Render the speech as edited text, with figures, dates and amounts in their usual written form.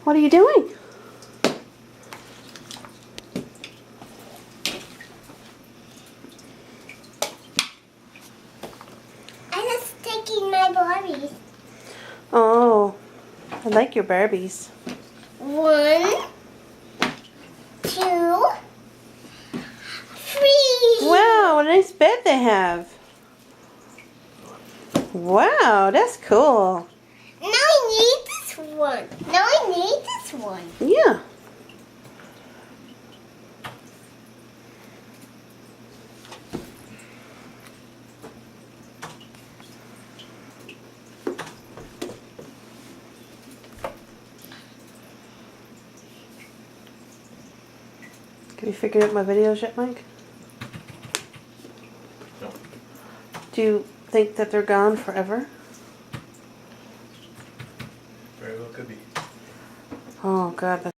What are you doing? I'm just taking my Barbies. Oh, I like your Barbies. 1, 2, 3. Wow, what a nice bed they have. Wow, that's cool. Now I need this one. Now I need this one. Yeah. Have you figured out my videos yet, Mike? No. Do you think that they're gone forever? Very well could be. Oh, God.